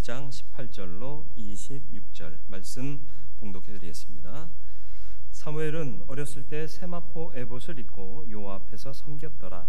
12장 18절로 26절 말씀 봉독해 드리겠습니다. 사무엘은 어렸을 때 세마포 에봇을 입고 여호와 앞에서 섬겼더라.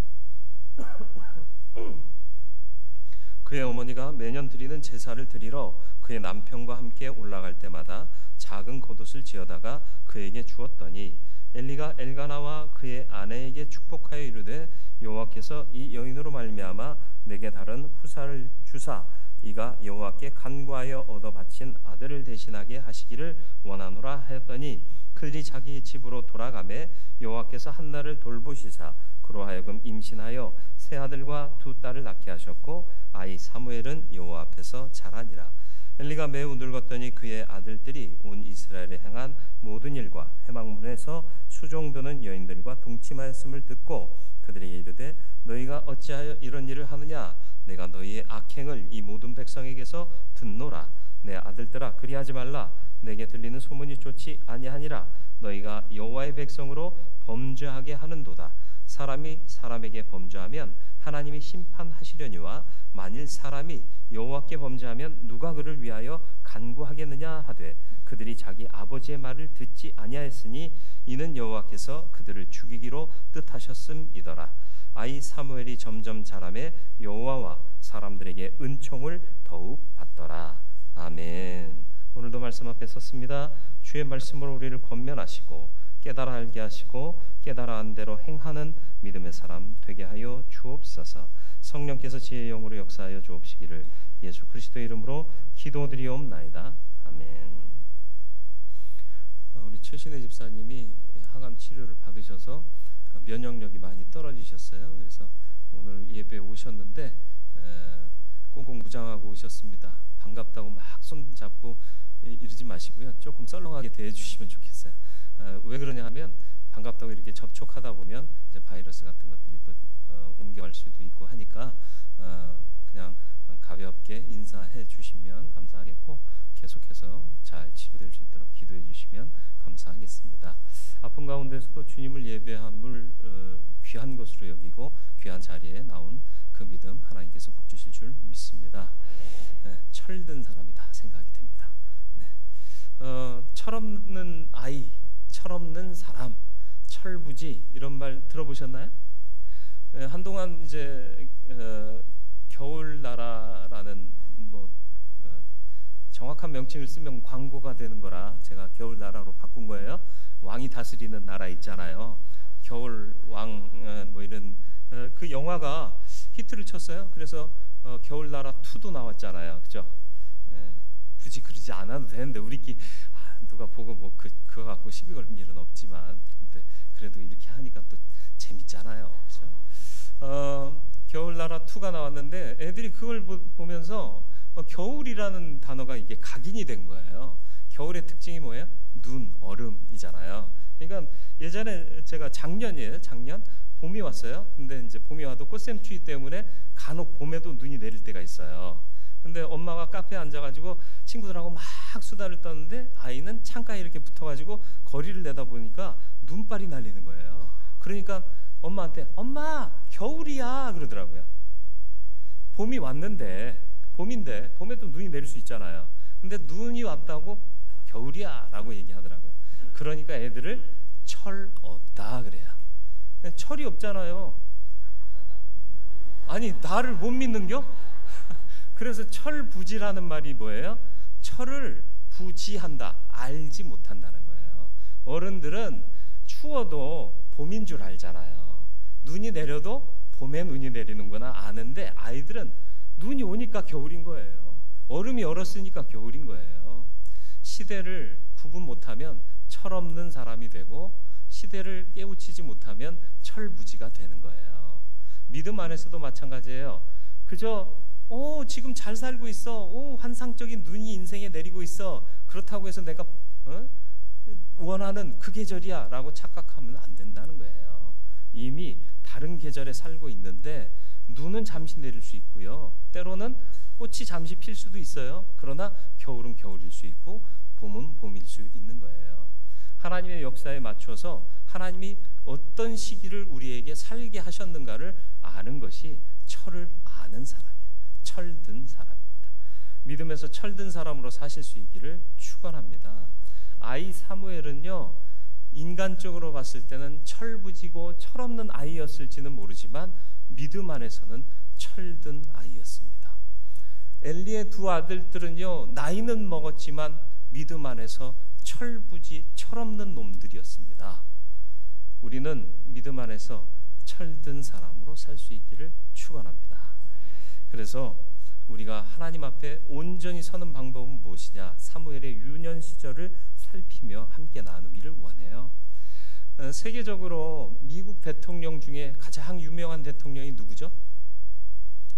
그의 어머니가 매년 드리는 제사를 드리러 그의 남편과 함께 올라갈 때마다 작은 겉옷을 지어다가 그에게 주었더니 엘리가 엘가나와 그의 아내에게 축복하여 이르되 여호와께서 이 여인으로 말미암아 내게 다른 후사를 주사 이가 여호와께 간구하여 얻어 바친 아들을 대신하게 하시기를 원하노라 하였더니 그들이 자기 집으로 돌아가매 여호와께서 한나를 돌보시사 그로 하여금 임신하여 세 아들과 두 딸을 낳게 하셨고 아이 사무엘은 여호와 앞에서 자라니라. 엘리가 매우 늙었더니 그의 아들들이 온 이스라엘에 행한 모든 일과 회막문에서 수종드는 여인들과 동침하였음을 듣고 그들에게 이르되 너희가 어찌하여 이런 일을 하느냐? 내가 너희의 악행을 이 모든 백성에게서 듣노라. 내 아들들아 그리하지 말라. 내게 들리는 소문이 좋지 아니하니라. 너희가 여호와의 백성으로 범죄하게 하는도다. 사람이 사람에게 범죄하면 하나님이 심판하시려니와 만일 사람이 여호와께 범죄하면 누가 그를 위하여 간구하겠느냐 하되 그들이 자기 아버지의 말을 듣지 아니하였으니 이는 여호와께서 그들을 죽이기로 뜻하셨음이더라. 아이 사무엘이 점점 자라매 여호와와 사람들에게 은총을 더욱 받더라. 아멘. 오늘도 말씀 앞에 섰습니다. 주의 말씀으로 우리를 권면하시고 깨달아 알게 하시고 깨달아 안 대로 행하는 믿음의 사람 되게 하여 주옵소서. 성령께서 지혜의 영으로 역사하여 주옵시기를 예수 그리스도의 이름으로 기도드리옵나이다. 아멘. 우리 최신혜 집사님이 항암 치료를 받으셔서 면역력이 많이 떨어지셨어요. 그래서 오늘 예배에 오셨는데 꽁꽁 무장하고 오셨습니다. 반갑다고 막 손 잡고 이러지 마시고요. 조금 썰렁하게 대해주시면 좋겠어요. 왜 그러냐 하면 반갑다고 이렇게 접촉하다 보면 이제 바이러스 같은 것들이 또 옮겨갈 수도 있고 하니까 그냥 가볍게 인사해 주시면 감사하겠고 계속해서 잘 치료될 수 있도록 기도해 주시면 감사하겠습니다. 아픈 가운데서도 주님을 예배함을 귀한 것으로 여기고 귀한 자리에 나온 그 믿음 하나님께서 복 주실 줄 믿습니다. 네, 철든 사람이다 생각이 됩니다. 네. 철없는 아이, 철없는 사람, 철부지 이런 말 들어보셨나요? 한동안 이제 겨울나라라는 정확한 명칭을 쓰면 광고가 되는 거라 제가 겨울나라로 바꾼 거예요. 왕이 다스리는 나라 있잖아요. 겨울왕 이런 그 영화가 히트를 쳤어요. 그래서 겨울나라 2도 나왔잖아요. 그죠? 굳이 그러지 않아도 되는데 우리끼리 누가 보고 그거 갖고 시비 걸는 일은 없지만 근데 그래도 이렇게 하니까 또 재밌잖아요. 그렇죠? 겨울나라 2가 나왔는데 애들이 그걸 보면서 겨울이라는 단어가 이게 각인이 된 거예요. 겨울의 특징이 뭐예요? 눈, 얼음이잖아요. 그러니까 예전에 제가 작년 봄이 왔어요. 근데 이제 봄이 와도 꽃샘추위 때문에 간혹 봄에도 눈이 내릴 때가 있어요. 근데 엄마가 카페에 앉아가지고 친구들하고 막 수다를 떠는데 아이는 창가에 이렇게 붙어가지고 거리를 내다보니까 눈발이 날리는 거예요. 그러니까 엄마한테 엄마 겨울이야 그러더라고요. 봄이 왔는데 봄인데 봄에도 눈이 내릴 수 있잖아요. 근데 눈이 왔다고 겨울이야 라고 얘기하더라고요. 그러니까 애들을 철 없다 그래요. 철이 없잖아요. 아니 나를 못 믿는겨? 그래서 철부지라는 말이 뭐예요? 철을 부지한다, 알지 못한다는 거예요. 어른들은 추워도 봄인 줄 알잖아요. 눈이 내려도 봄에 눈이 내리는구나 아는데 아이들은 눈이 오니까 겨울인 거예요. 얼음이 얼었으니까 겨울인 거예요. 시대를 구분 못하면 철없는 사람이 되고 시대를 깨우치지 못하면 철부지가 되는 거예요. 믿음 안에서도 마찬가지예요. 그저 지금 잘 살고 있어. 환상적인 눈이 인생에 내리고 있어. 그렇다고 해서 내가 원하는 그 계절이야 라고 착각하면 안 된다는 거예요. 이미 다른 계절에 살고 있는데 눈은 잠시 내릴 수 있고요. 때로는 꽃이 잠시 필 수도 있어요. 그러나 겨울은 겨울일 수 있고 봄은 봄일 수 있는 거예요. 하나님의 역사에 맞춰서 하나님이 어떤 시기를 우리에게 살게 하셨는가를 아는 것이 철을 아는 사람이에요. 철든 사람입니다. 믿음에서 철든 사람으로 사실 수 있기를 축원합니다. 아이 사무엘은요, 인간적으로 봤을 때는 철부지고 철없는 아이였을지는 모르지만 믿음 안에서는 철든 아이였습니다. 엘리의 두 아들들은요, 나이는 먹었지만 믿음 안에서 철부지 철없는 놈들이었습니다. 우리는 믿음 안에서 철든 사람으로 살 수 있기를 축원합니다. 그래서 우리가 하나님 앞에 온전히 서는 방법은 무엇이냐? 사무엘의 유년 시절을 살피며 함께 나누기를 원해요. 세계적으로 미국 대통령 중에 가장 유명한 대통령이 누구죠?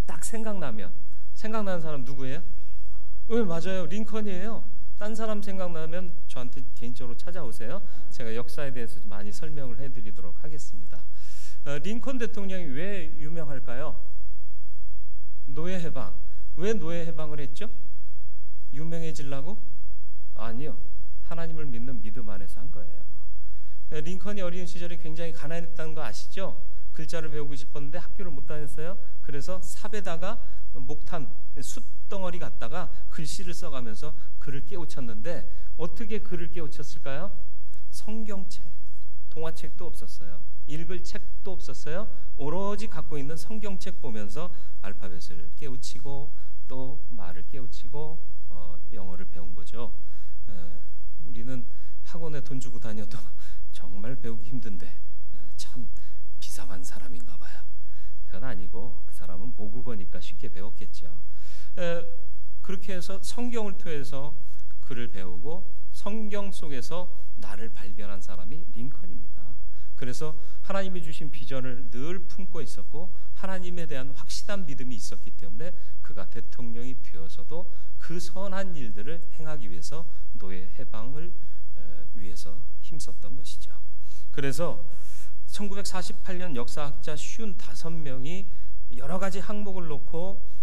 딱 생각나는 사람 누구예요? 맞아요. 링컨이에요. 딴 사람 생각나면 저한테 개인적으로 찾아오세요. 제가 역사에 대해서 많이 설명을 해드리도록 하겠습니다. 링컨 대통령이 왜 유명할까요? 노예 해방. 왜 노예 해방을 했죠? 유명해지려고? 아니요. 하나님을 믿는 믿음 안에서 한 거예요. 링컨이 어린 시절에 굉장히 가난했다는 거 아시죠? 글자를 배우고 싶었는데 학교를 못 다녔어요. 그래서 삽에다가 목탄, 숯덩어리 갖다가 글씨를 써가면서 글을 깨우쳤는데 어떻게 글을 깨우쳤을까요? 성경책, 동화책도 없었어요. 읽을 책도 없었어요. 오로지 갖고 있는 성경책 보면서 알파벳을 깨우치고 또 말을 깨우치고 영어를 배운 거죠. 우리는 학원에 돈 주고 다녀도 정말 배우기 힘든데 참 비상한 사람인가 봐요. 그건 아니고 그 사람은 모국어니까 쉽게 배웠겠죠. 그렇게 해서 성경을 통해서 글을 배우고 성경 속에서 나를 발견한 사람이 링컨입니다. 그래서 하나님이 주신 비전을 늘 품고 있었고 하나님에 대한 확실한 믿음이 있었기 때문에 그가 대통령이 되어서도 그 선한 일들을 행하기 위해서 노예 해방을 위해서 힘썼던 것이죠. 그래서 1948년 역사학자 55명이 여러 가지 항목을 놓고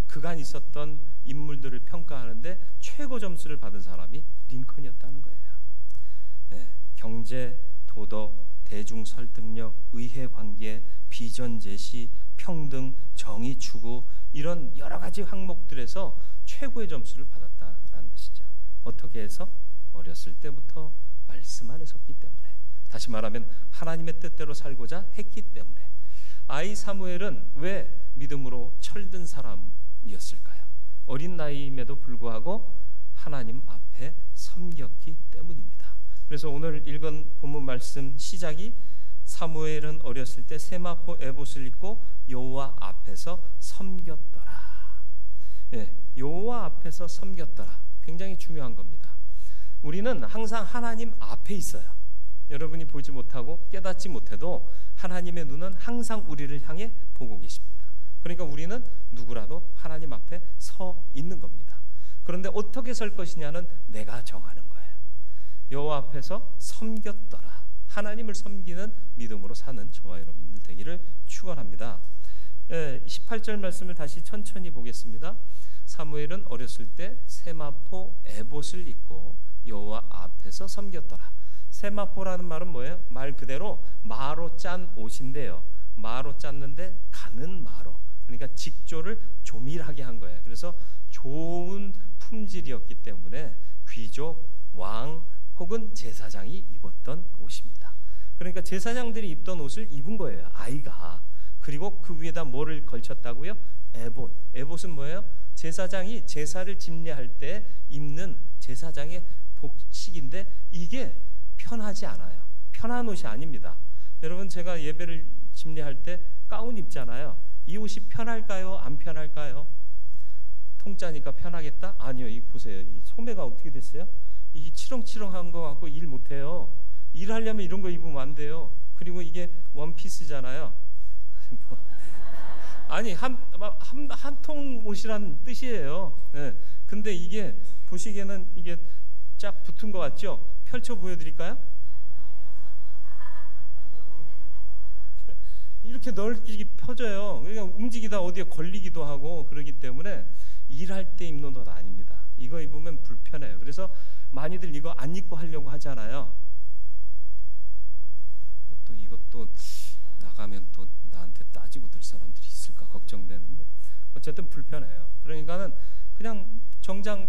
그간 있었던 인물들을 평가하는데 최고 점수를 받은 사람이 링컨이었다는 거예요. 경제, 도덕, 대중 설득력, 의회 관계, 비전 제시, 평등, 정의 추구 이런 여러 가지 항목들에서 최고의 점수를 받았다라는 것이죠. 어떻게 해서? 어렸을 때부터 말씀 안에 섰기 때문에, 다시 말하면 하나님의 뜻대로 살고자 했기 때문에. 아이 사무엘은 왜 믿음으로 철든 사람이었을까요? 어린 나이임에도 불구하고 하나님 앞에 섬겼기 때문입니다. 그래서 오늘 읽은 본문 말씀 시작이 사무엘은 어렸을 때 세마포 에봇을 입고 여호와 앞에서 섬겼더라. 여호와 앞에서 섬겼더라. 굉장히 중요한 겁니다. 우리는 항상 하나님 앞에 있어요. 여러분이 보지 못하고 깨닫지 못해도 하나님의 눈은 항상 우리를 향해 보고 계십니다. 그러니까 우리는 누구라도 하나님 앞에 서 있는 겁니다. 그런데 어떻게 설 것이냐는 내가 정하는 거예요. 여호와 앞에서 섬겼더라. 하나님을 섬기는 믿음으로 사는 저와 여러분들 되기를 축원합니다. 18절 말씀을 다시 천천히 보겠습니다. 사무엘은 어렸을 때 세마포 에봇을 입고 여호와 앞에서 섬겼더라. 세마포라는 말은 뭐예요? 말 그대로 마로 짠 옷인데요. 마로 짰는데 가는 마로. 그러니까 직조를 조밀하게 한 거예요. 그래서 좋은 품질이었기 때문에 귀족, 왕 혹은 제사장이 입었던 옷입니다. 그러니까 제사장들이 입던 옷을 입은 거예요, 아이가. 그리고 그 위에다 뭐를 걸쳤다고요? 에봇. 에봇은 뭐예요? 제사장이 제사를 집례할 때 입는 제사장의 복식인데 이게 편하지 않아요. 편한 옷이 아닙니다. 여러분, 제가 예배를 집례할 때 가운 입잖아요. 이 옷이 편할까요? 안 편할까요? 통짜니까 편하겠다? 아니요. 이 보세요. 이 소매가 어떻게 됐어요? 이게 치렁치렁한 거 갖고 일 못해요. 일하려면 이런 거 입으면 안 돼요. 그리고 이게 원피스잖아요. 아니 한 통 옷이란 뜻이에요. 근데 이게 보시기에는 이게 쫙 붙은 것 같죠? 펼쳐 보여드릴까요? 이렇게 넓게 펴져요. 그러니까 움직이다 어디에 걸리기도 하고 그러기 때문에 일할 때 입는 옷 아닙니다. 이거 입으면 불편해요. 그래서 많이들 이거 안 입고 하려고 하잖아요. 또 이것도 나가면 또 나한테 따지고 들 사람들이 있을까 걱정되는데 어쨌든 불편해요. 그러니까는 그냥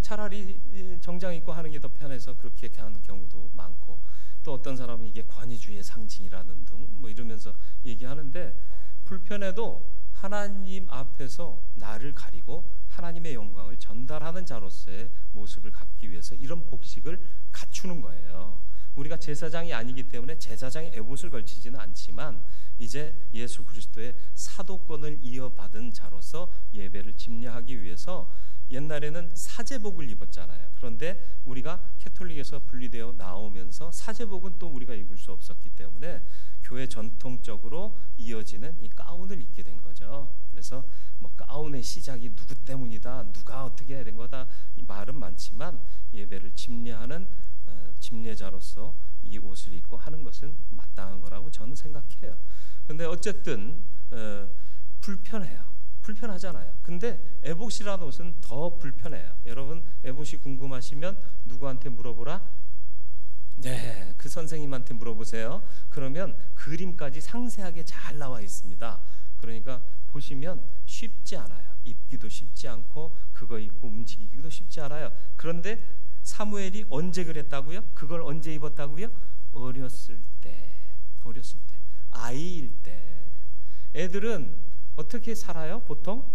차라리 정장 입고 하는 게 더 편해서 그렇게 하는 경우도 많고, 또 어떤 사람은 이게 권위주의의 상징이라는 등 뭐 이러면서 얘기하는데, 불편해도 하나님 앞에서 나를 가리고 하나님의 영광을 전달하는 자로서의 모습을 갖기 위해서 이런 복식을 갖추는 거예요. 우리가 제사장이 아니기 때문에 제사장의 에봇을 걸치지는 않지만 이제 예수 그리스도의 사도권을 이어받은 자로서 예배를 집례하기 위해서 옛날에는 사제복을 입었잖아요. 그런데 우리가 캐톨릭에서 분리되어 나오면서 사제복은 또 우리가 입을 수 없었기 때문에 교회 전통적으로 이어지는 이 가운을 입게 된 거죠. 그래서 뭐 가운의 시작이 누구 때문이다, 누가 어떻게 해야 된 거다, 이 말은 많지만 예배를 집례하는 집례자로서 이 옷을 입고 하는 것은 마땅한 거라고 저는 생각해요. 근데 어쨌든 불편하잖아요. 근데 에봇이라는 옷은 더 불편해요. 여러분 에봇이 궁금하시면 누구한테 물어보라? 네, 그 선생님한테 물어보세요. 그러면 그림까지 상세하게 잘 나와 있습니다. 그러니까 보시면 쉽지 않아요. 입기도 쉽지 않고 그거 입고 움직이기도 쉽지 않아요. 그런데 사무엘이 언제 그랬다고요? 그걸 언제 입었다고요? 어렸을 때, 아이일 때. 애들은 어떻게 살아요? 보통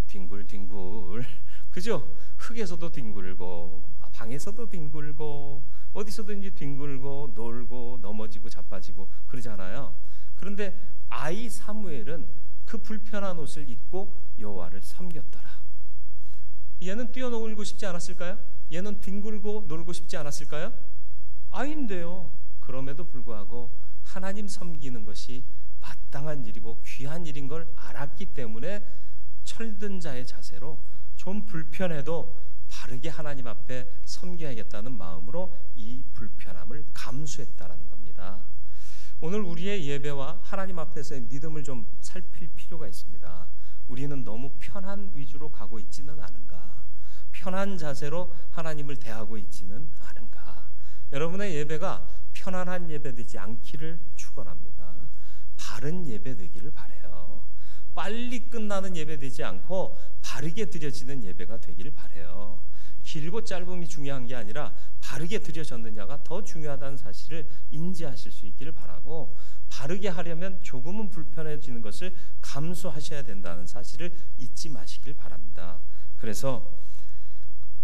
뒹굴뒹굴, 그죠? 흙에서도 뒹굴고 방에서도 뒹굴고 어디서든지 뒹굴고 놀고 넘어지고 자빠지고 그러잖아요. 그런데 아이 사무엘은 그 불편한 옷을 입고 여호와를 섬겼더라. 얘는 뛰어놀고 싶지 않았을까요? 얘는 뒹굴고 놀고 싶지 않았을까요? 아이인데요. 그럼에도 불구하고 하나님 섬기는 것이 마땅한 일이고 귀한 일인 걸 알았기 때문에 철든 자의 자세로 좀 불편해도 바르게 하나님 앞에 섬겨야겠다는 마음으로 이 불편함을 감수했다라는 겁니다. 오늘 우리의 예배와 하나님 앞에서의 믿음을 좀 살필 필요가 있습니다. 우리는 너무 편한 위주로 가고 있지는 않은가? 편한 자세로 하나님을 대하고 있지는 않은가? 여러분의 예배가 편안한 예배 되지 않기를 축원합니다. 바른 예배 되기를 바라요. 빨리 끝나는 예배 되지 않고 바르게 드려지는 예배가 되기를 바라요. 길고 짧음이 중요한 게 아니라 바르게 드려졌느냐가 더 중요하다는 사실을 인지하실 수 있기를 바라고, 바르게 하려면 조금은 불편해지는 것을 감수하셔야 된다는 사실을 잊지 마시길 바랍니다. 그래서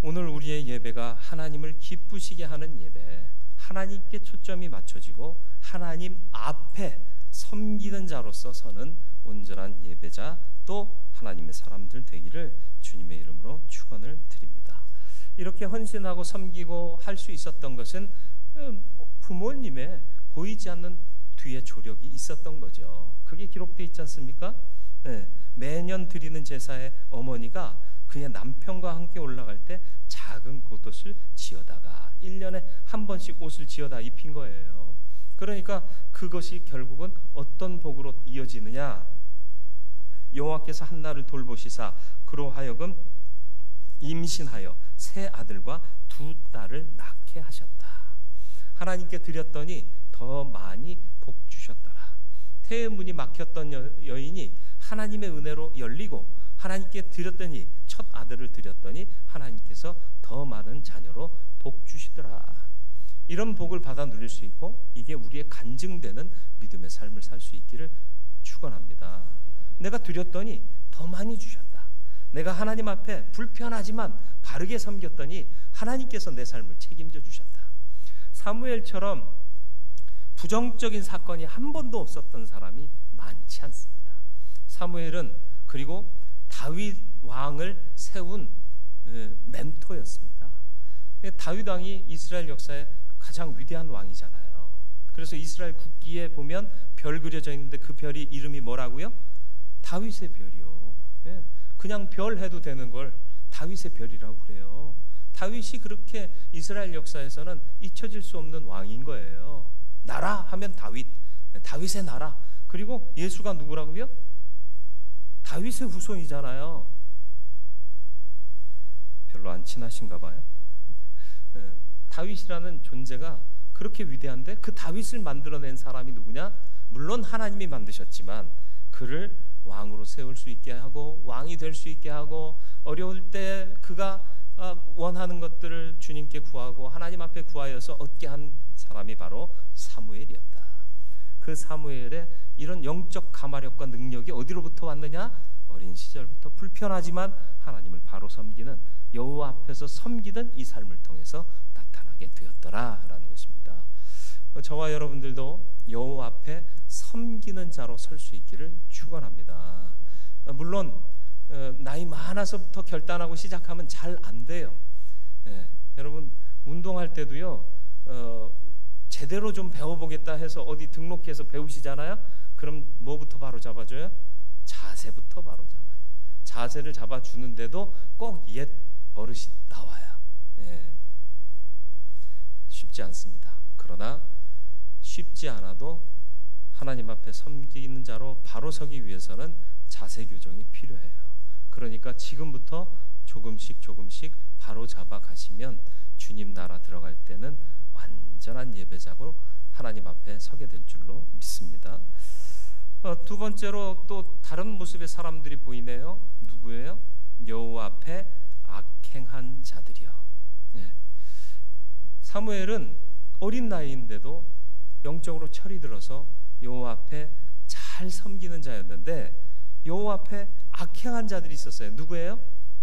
오늘 우리의 예배가 하나님을 기쁘시게 하는 예배, 하나님께 초점이 맞춰지고 하나님 앞에 섬기는 자로서 서는 온전한 예배자, 또 하나님의 사람들 되기를 주님의 이름으로 축원을 드립니다. 이렇게 헌신하고 섬기고 할 수 있었던 것은 부모님의 보이지 않는 뒤에 조력이 있었던 거죠. 그게 기록되어 있지 않습니까? 네, 매년 드리는 제사에 어머니가 그의 남편과 함께 올라갈 때 작은 겉옷을 지어다가 1년에 한 번씩 옷을 지어다 입힌 거예요. 그러니까 그것이 결국은 어떤 복으로 이어지느냐? 여호와께서 한나를 돌보시사 그로 하여금 임신하여 새 아들과 두 딸을 낳게 하셨다. 하나님께 드렸더니 더 많이 복 주셨더라. 태의 문이 막혔던 여인이 하나님의 은혜로 열리고, 하나님께 드렸더니 첫 아들을 드렸더니 하나님께서 더 많은 자녀로 복 주시더라. 이런 복을 받아 누릴 수 있고, 이게 우리의 간증되는 믿음의 삶을 살 수 있기를 축원합니다. 내가 드렸더니 더 많이 주셨다. 내가 하나님 앞에 불편하지만 바르게 섬겼더니 하나님께서 내 삶을 책임져 주셨다. 사무엘처럼 부정적인 사건이 한 번도 없었던 사람이 많지 않습니다. 사무엘은 그리고 다윗 왕을 세운 멘토였습니다. 다윗 왕이 이스라엘 역사의 가장 위대한 왕이잖아요. 그래서 이스라엘 국기에 보면 별 그려져 있는데 그 별이 이름이 뭐라고요? 다윗의 별이요. 그냥 별 해도 되는 걸 다윗의 별이라고 그래요. 다윗이 그렇게 이스라엘 역사에서는 잊혀질 수 없는 왕인 거예요. 나라 하면 다윗, 다윗의 나라. 그리고 예수가 누구라고요? 다윗의 후손이잖아요. 별로 안 친하신가 봐요. 다윗이라는 존재가 그렇게 위대한데 그 다윗을 만들어낸 사람이 누구냐? 물론 하나님이 만드셨지만 그를 왕으로 세울 수 있게 하고 왕이 될 수 있게 하고, 어려울 때 그가 원하는 것들을 주님께 구하고 하나님 앞에 구하여서 얻게 한 사람이 바로 사무엘이었다. 그 사무엘의 이런 영적 가마력과 능력이 어디로부터 왔느냐? 어린 시절부터 불편하지만 하나님을 바로 섬기는, 여호와 앞에서 섬기던 이 삶을 통해서 나타나게 되었더라라는 것입니다. 저와 여러분들도 여호와 앞에 섬기는 자로 설 수 있기를 축원합니다. 물론 나이 많아서부터 결단하고 시작하면 잘 안 돼요. 여러분 운동할 때도요, 제대로 좀 배워보겠다 해서 어디 등록해서 배우시잖아요. 그럼 뭐부터 바로 잡아줘요? 자세부터 바로 잡아요. 자세를 잡아주는데도 꼭 옛 버릇이 나와요. 쉽지 않습니다. 그러나 쉽지 않아도 하나님 앞에 섬기는 자로 바로 서기 위해서는 자세 교정이 필요해요. 그러니까 지금부터 조금씩 바로 잡아 가시면 주님 나라 들어갈 때는 완전한 예배자로 하나님 앞에 서게 될 줄로 믿습니다. 두 번째로 또 다른 모습의 사람들이 보이네요. 누구예요? 여호와 앞에 악행한 자들이요. 사무엘은 어린 나이인데도 영적으로 철이 들어서 여호와 앞에 잘 섬기는 자였는데, 여호와 앞에 악행한 자들이 있었어요. 누구예요?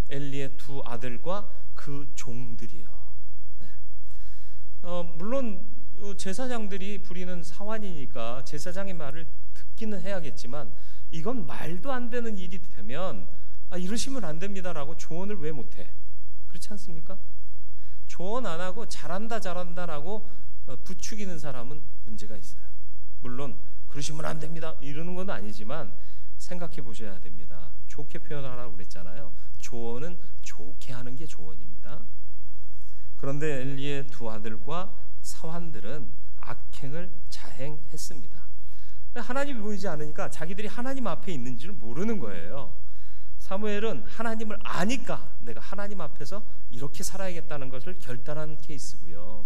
엘리의 두 아들과 그 종들이요. 물론 제사장들이 부리는 사환이니까 제사장의 말을 듣기는 해야겠지만, 이건 말도 안 되는 일이 되면 이러시면 안 됩니다라고 조언을 왜 못해? 그렇지 않습니까? 조언 안 하고 잘한다라고 부추기는 사람은 문제가 있어요. 물론 그러시면 안 됩니다 이러는 건 아니지만 생각해 보셔야 됩니다. 좋게 표현하라고 그랬잖아요. 조언은 좋게 하는 게 조언입니다. 그런데 엘리의 두 아들과 사환들은 악행을 자행했습니다. 하나님이 보이지 않으니까 자기들이 하나님 앞에 있는지를 모르는 거예요. 사무엘은 하나님을 아니까 내가 하나님 앞에서 이렇게 살아야겠다는 것을 결단한 케이스고요.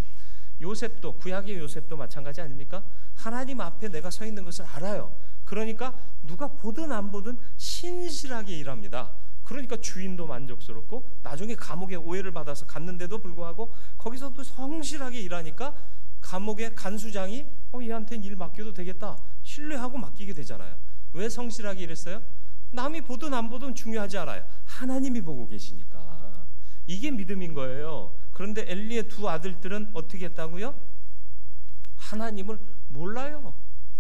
요셉도, 구약의 요셉도 마찬가지 아닙니까? 하나님 앞에 내가 서 있는 것을 알아요. 그러니까 누가 보든 안 보든 신실하게 일합니다. 그러니까 주인도 만족스럽고, 나중에 감옥에 오해를 받아서 갔는데도 불구하고 거기서도 성실하게 일하니까 감옥의 간수장이 얘한테는 일 맡겨도 되겠다, 신뢰하고 맡기게 되잖아요. 왜 성실하게 일했어요? 남이 보든 안 보든 중요하지 않아요. 하나님이 보고 계시니까. 이게 믿음인 거예요. 그런데 엘리의 두 아들들은 어떻게 했다고요? 하나님을 몰라요.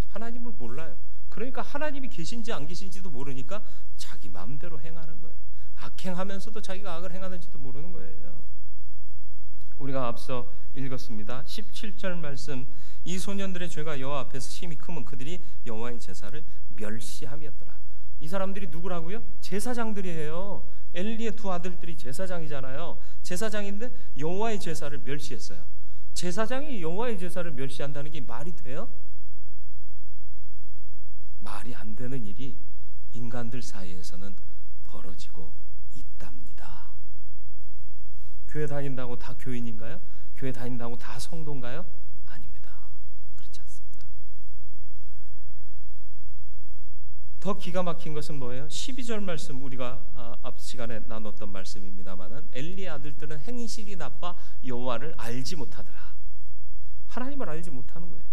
하나님을 몰라요. 그러니까 하나님이 계신지 안 계신지도 모르니까 자기 마음대로 행하는 거예요. 악행하면서도 자기가 악을 행하는지도 모르는 거예요. 우리가 앞서 읽었습니다. 17절 말씀, 이 소년들의 죄가 여호와 앞에서 심히 크면 그들이 여호와의 제사를 멸시함이었더라. 이 사람들이 누구라고요? 제사장들이에요. 엘리의 두 아들들이 제사장이잖아요. 제사장인데 여호와의 제사를 멸시했어요. 제사장이 여호와의 제사를 멸시한다는 게 말이 돼요? 말이 안 되는 일이 인간들 사이에서는 벌어지고 있답니다. 교회 다닌다고 다 교인인가요? 교회 다닌다고 다 성도인가요? 아닙니다. 그렇지 않습니다. 더 기가 막힌 것은 뭐예요? 12절 말씀, 우리가 앞 시간에 나눴던 말씀입니다만은, 엘리의 아들들은 행실이 나빠 여호와를 알지 못하더라. 하나님을 알지 못하는 거예요.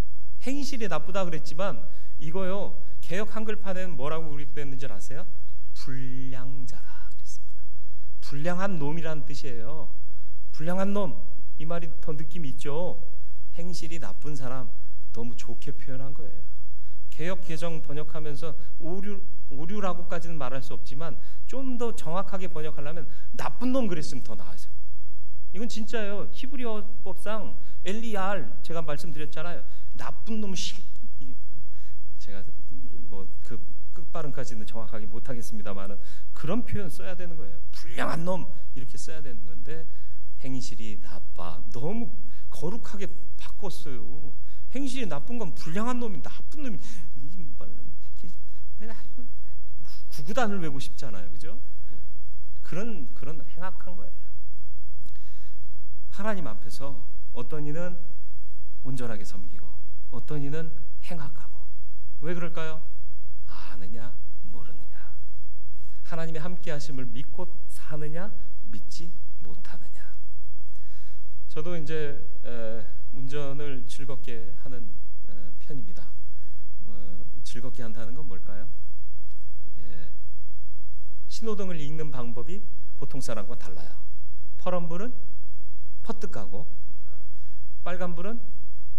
행실이 나쁘다 그랬지만 이거요, 개역 한글판에는 뭐라고 기록됐는지 아세요? 불량자라 그랬습니다. 불량한 놈이라는 뜻이에요. 불량한 놈, 이 말이 더 느낌이 있죠. 행실이 나쁜 사람, 너무 좋게 표현한 거예요. 개역 개정 번역하면서 오류라고까지는 말할 수 없지만 좀 더 정확하게 번역하려면 나쁜 놈 그랬으면 더 나아요. 이건 진짜예요. 히브리어법상 엘리알, 제가 말씀드렸잖아요. 나쁜 놈 새끼. 제가 뭐 그 끝발음까지는 정확하게 못하겠습니다만은 그런 표현 써야 되는 거예요. 불량한 놈 이렇게 써야 되는 건데 행실이 나빠, 너무 거룩하게 바꿨어요. 행실이 나쁜 건 불량한 놈이, 나쁜 놈이, 구구단을 외고 싶잖아요, 그죠? 그런 행악한 거예요. 하나님 앞에서 어떤 이는 온전하게 섬기고 어떤 이는 행악하고. 왜 그럴까요? 아느냐 모르느냐. 하나님의 함께 하심을 믿고 사느냐 믿지 못하느냐. 저도 이제 운전을 즐겁게 하는 편입니다. 즐겁게 한다는 건 뭘까요? 신호등을 읽는 방법이 보통 사람과 달라요. 파란불은 퍼뜩 가고, 빨간불은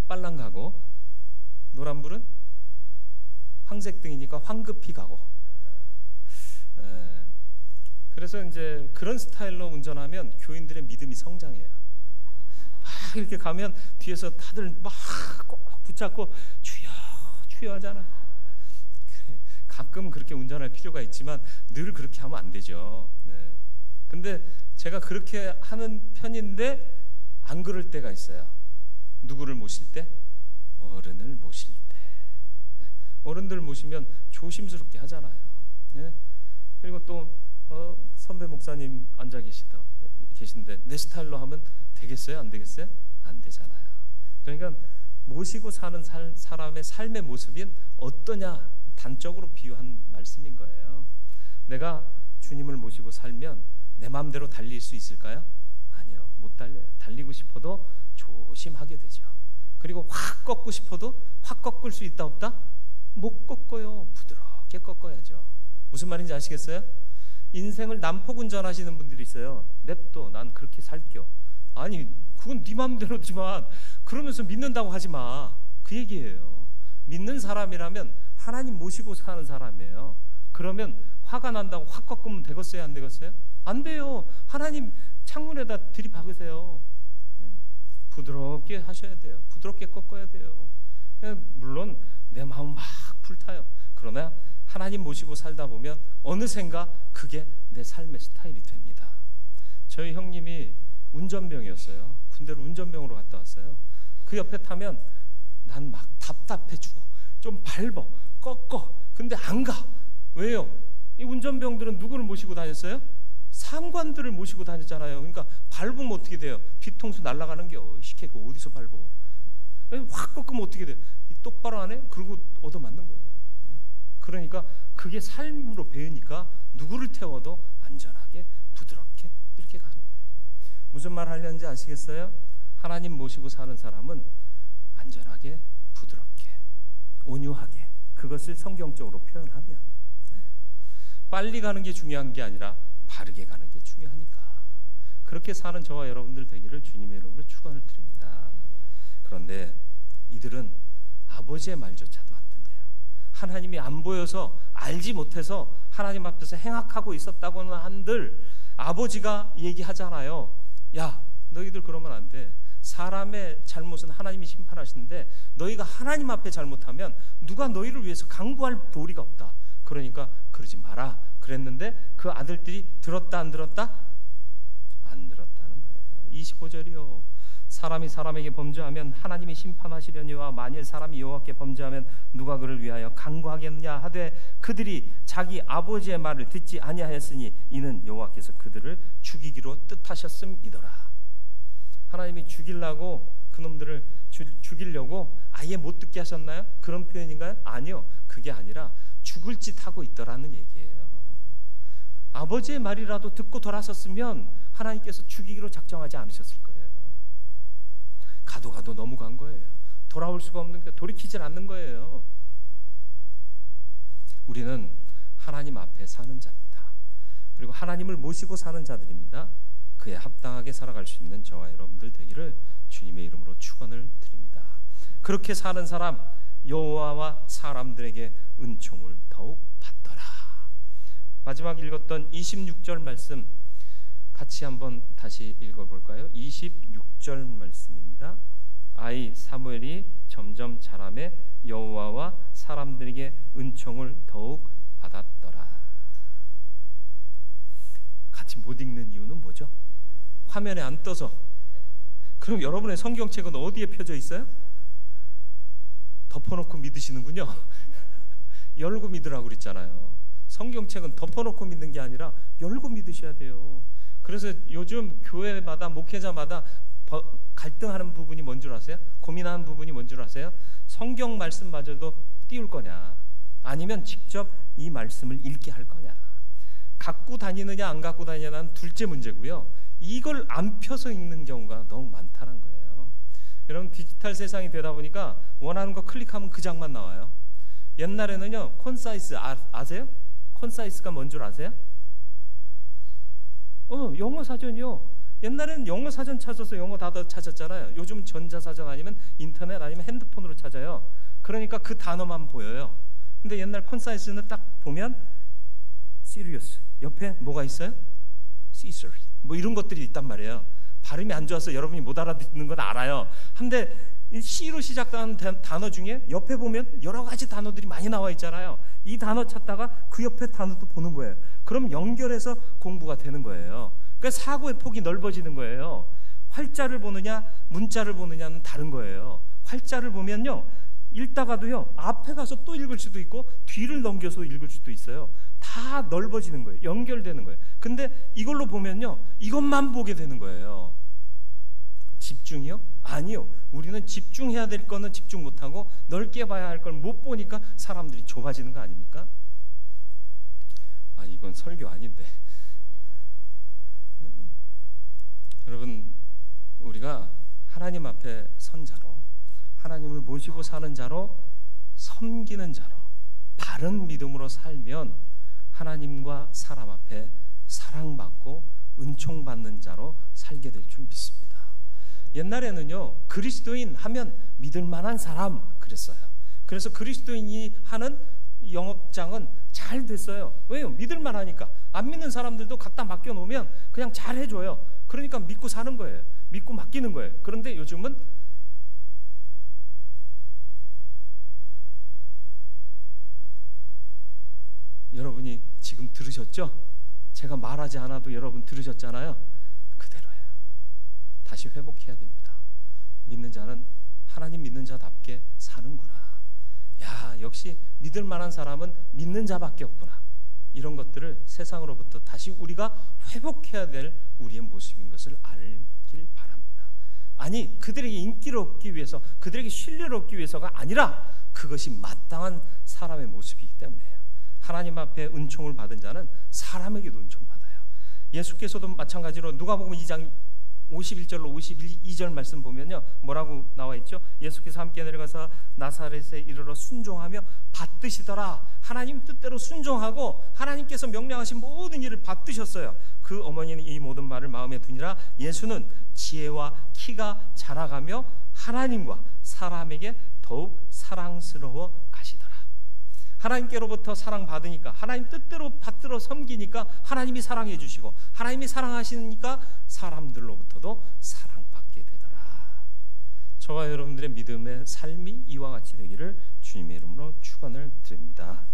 빨랑 가고, 노란불은 황색등이니까 황급히 가고. 그래서 이제 그런 스타일로 운전하면 교인들의 믿음이 성장해요. 막 이렇게 가면 뒤에서 다들 막 꼭 붙잡고 주여 주여 하잖아. 가끔 그렇게 운전할 필요가 있지만 늘 그렇게 하면 안 되죠. 근데 제가 그렇게 하는 편인데 안 그럴 때가 있어요. 누구를 모실 때? 어른을 모실 때. 어른들 모시면 조심스럽게 하잖아요. 그리고 또 선배 목사님 앉아 계신데 내 스타일로 하면 되겠어요? 안 되겠어요? 안 되잖아요. 그러니까 모시고 사는 사람의 삶의 모습인 어떠냐 단적으로 비유한 말씀인 거예요. 내가 주님을 모시고 살면 내 마음대로 달릴 수 있을까요? 아니요, 못 달려요. 달리고 싶어도 조심하게 되죠. 그리고 확 꺾고 싶어도 확 꺾을 수 있다 없다? 못 꺾어요. 부드럽게 꺾어야죠. 무슨 말인지 아시겠어요? 인생을 난폭 운전하시는 분들이 있어요. 냅둬, 난 그렇게 살겨. 아니, 그건 네 맘대로지만 그러면서 믿는다고 하지 마. 그 얘기예요. 믿는 사람이라면 하나님 모시고 사는 사람이에요. 그러면 화가 난다고 확 꺾으면 되겠어요? 안 되겠어요? 안 돼요. 하나님 창문에다 들이박으세요. 부드럽게 하셔야 돼요. 부드럽게 꺾어야 돼요. 물론 내 마음 막 불타요. 그러나 하나님 모시고 살다 보면 어느샌가 그게 내 삶의 스타일이 됩니다. 저희 형님이 운전병이었어요. 군대로 운전병으로 갔다 왔어요. 그 옆에 타면 난 막 답답해 죽어. 좀 밟어, 꺾어. 근데 안 가. 왜요? 이 운전병들은 누구를 모시고 다녔어요? 상관들을 모시고 다녔잖아요. 그러니까 밟으면 어떻게 돼요? 뒤통수 날아가는 겨. 시계 그 어디서 밟어? 확 꺾으면 어떻게 돼요? 똑바로 안 해? 그리고 얻어맞는 거예요. 그러니까 그게 삶으로 배우니까 누구를 태워도 안전하게 부드럽게 이렇게 가는 거예요. 무슨 말 하려는지 아시겠어요? 하나님 모시고 사는 사람은 안전하게 부드럽게 온유하게 그것을 성경적으로 표현하면 빨리 가는 게 중요한 게 아니라 바르게 가는 게 중요하니까 그렇게 사는 저와 여러분들 되기를 주님의 이름으로 축원을 드립니다. 그런데 이들은 아버지의 말조차도 안 듣네요. 하나님이 안 보여서 알지 못해서 하나님 앞에서 행악하고 있었다고는 한들 아버지가 얘기하잖아요. 야, 너희들 그러면 안 돼. 사람의 잘못은 하나님이 심판하시는데 너희가 하나님 앞에 잘못하면 누가 너희를 위해서 강구할 도리가 없다. 그러니까 그러지 마라 그랬는데 그 아들들이 들었다 안 들었다? 안 들었다는 거예요. 25절이요. 사람이 사람에게 범죄하면 하나님이 심판하시려니와 만일 사람이 여호와께 범죄하면 누가 그를 위하여 강구하겠느냐 하되 그들이 자기 아버지의 말을 듣지 아니하였으니 이는 여호와께서 그들을 죽이기로 뜻하셨음이더라. 하나님이 죽이려고 그놈들을 죽이려고 아예 못 듣게 하셨나요? 그런 표현인가요? 아니요. 그게 아니라 죽을 짓 하고 있더라는 얘기예요. 아버지의 말이라도 듣고 돌아섰으면 하나님께서 죽이기로 작정하지 않으셨을 거예요. 가도 너무 간 거예요. 돌아올 수가 없는 게 돌이키질 않는 거예요. 우리는 하나님 앞에 사는 자입니다. 그리고 하나님을 모시고 사는 자들입니다. 그에 합당하게 살아갈 수 있는 저와 여러분들 되기를 주님의 이름으로 축원을 드립니다. 그렇게 사는 사람 여호와와 사람들에게 은총을 더욱 받더라. 마지막 읽었던 26절 말씀 같이 한번 다시 읽어볼까요? 26절 말씀입니다. 아이 사무엘이 점점 자라매 여호와와 사람들에게 은총을 더욱 받았더라. 같이 못 읽는 이유는 뭐죠? 화면에 안 떠서. 그럼 여러분의 성경책은 어디에 펴져 있어요? 덮어놓고 믿으시는군요. 열고 믿으라고 그랬잖아요. 성경책은 덮어놓고 믿는 게 아니라 열고 믿으셔야 돼요. 그래서 요즘 교회마다 목회자마다 갈등하는 부분이 뭔 줄 아세요? 고민하는 부분이 뭔 줄 아세요? 성경 말씀마저도 띄울 거냐 아니면 직접 이 말씀을 읽게 할 거냐. 갖고 다니느냐 안 갖고 다니냐는 둘째 문제고요. 이걸 안 펴서 읽는 경우가 너무 많다는 거예요. 여러분, 디지털 세상이 되다 보니까 원하는 거 클릭하면 그 장만 나와요. 옛날에는요, 콘사이즈 아세요? 콘사이즈가 뭔 줄 아세요? 영어 사전이요. 옛날에는 영어 사전 찾아서 영어 단어 찾았잖아요. 요즘 전자사전 아니면 인터넷 아니면 핸드폰으로 찾아요. 그러니까 그 단어만 보여요. 근데 옛날 콘사이즈는 딱 보면 serious, 옆에 뭐가 있어요? Caesar, 뭐 이런 것들이 있단 말이에요. 발음이 안 좋아서 여러분이 못 알아듣는 건 알아요. 근데 이 C로 시작하는 단어 중에 옆에 보면 여러 가지 단어들이 많이 나와 있잖아요. 이 단어 찾다가 그 옆에 단어도 보는 거예요. 그럼 연결해서 공부가 되는 거예요. 그러니까 사고의 폭이 넓어지는 거예요. 활자를 보느냐 문자를 보느냐는 다른 거예요. 활자를 보면요, 읽다가도요, 앞에 가서 또 읽을 수도 있고 뒤를 넘겨서 읽을 수도 있어요. 다 넓어지는 거예요. 연결되는 거예요. 근데 이걸로 보면요, 이것만 보게 되는 거예요. 집중이요? 아니요. 우리는 집중해야 될 거는 집중 못하고 넓게 봐야 할 걸 못 보니까 사람들이 좁아지는 거 아닙니까? 이건 설교 아닌데. 여러분, 우리가 하나님 앞에 선 자로, 하나님을 모시고 사는 자로, 섬기는 자로, 바른 믿음으로 살면 하나님과 사람 앞에 사랑받고 은총받는 자로 살게 될 줄 믿습니다. 옛날에는요, 그리스도인 하면 믿을 만한 사람 그랬어요. 그래서 그리스도인이 하는 영업장은 잘 됐어요. 왜요? 믿을 만하니까. 안 믿는 사람들도 갖다 맡겨놓으면 그냥 잘 해줘요. 그러니까 믿고 사는 거예요. 믿고 맡기는 거예요. 그런데 요즘은 여러분이 지금 들으셨죠? 제가 말하지 않아도 여러분 들으셨잖아요. 그대로예요. 다시 회복해야 됩니다. 믿는 자는 하나님 믿는 자답게 사는구나. 야, 역시 믿을 만한 사람은 믿는 자밖에 없구나. 이런 것들을 세상으로부터 다시 우리가 회복해야 될 우리의 모습인 것을 알길 바랍니다. 아니, 그들에게 인기를 얻기 위해서, 그들에게 신뢰를 얻기 위해서가 아니라 그것이 마땅한 사람의 모습이기 때문에요. 하나님 앞에 은총을 받은 자는 사람에게도 은총받아요. 예수께서도 마찬가지로 누가복음 2장 51절로 52절 말씀 보면요, 뭐라고 나와 있죠? 예수께서 함께 내려가서 나사렛에 이르러 순종하며 받드시더라. 하나님 뜻대로 순종하고 하나님께서 명령하신 모든 일을 받드셨어요. 그 어머니는 이 모든 말을 마음에 두니라. 예수는 지혜와 키가 자라가며 하나님과 사람에게 더욱 사랑스러워 가시더라. 하나님께로부터 사랑받으니까, 하나님 뜻대로 받들어 섬기니까 하나님이 사랑해 주시고, 하나님이 사랑하시니까 사람들로부터도 사랑받게 되더라. 저와 여러분들의 믿음의 삶이 이와 같이 되기를 주님의 이름으로 축원을 드립니다.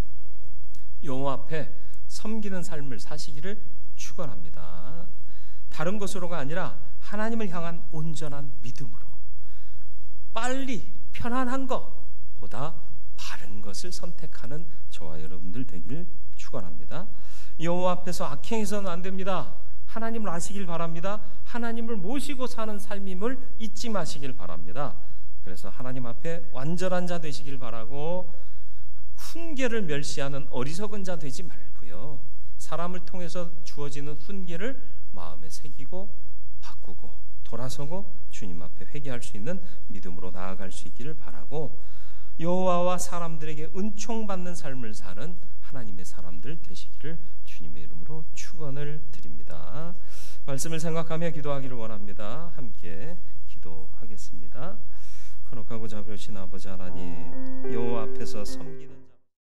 여호와 앞에 섬기는 삶을 사시기를 축원합니다. 다른 것으로가 아니라 하나님을 향한 온전한 믿음으로, 빨리 편안한 것보다 바른 것을 선택하는 저와 여러분들 되기를 축원합니다. 여호와 앞에서 악행해서는 안 됩니다. 하나님을 아시길 바랍니다. 하나님을 모시고 사는 삶임을 잊지 마시길 바랍니다. 그래서 하나님 앞에 완전한 자 되시길 바라고, 훈계를 멸시하는 어리석은 자 되지 말고요, 사람을 통해서 주어지는 훈계를 마음에 새기고 바꾸고 돌아서고 주님 앞에 회개할 수 있는 믿음으로 나아갈 수 있기를 바라고, 여호와와 사람들에게 은총받는 삶을 사는 하나님의 사람들 되시기를 주님의 이름으로 축원을 드립니다. 말씀을 생각하며 기도하기를 원합니다. 함께 기도하겠습니다. 거룩하고 자비로우신 아버지 하나님, 여호와 앞에서 섬기는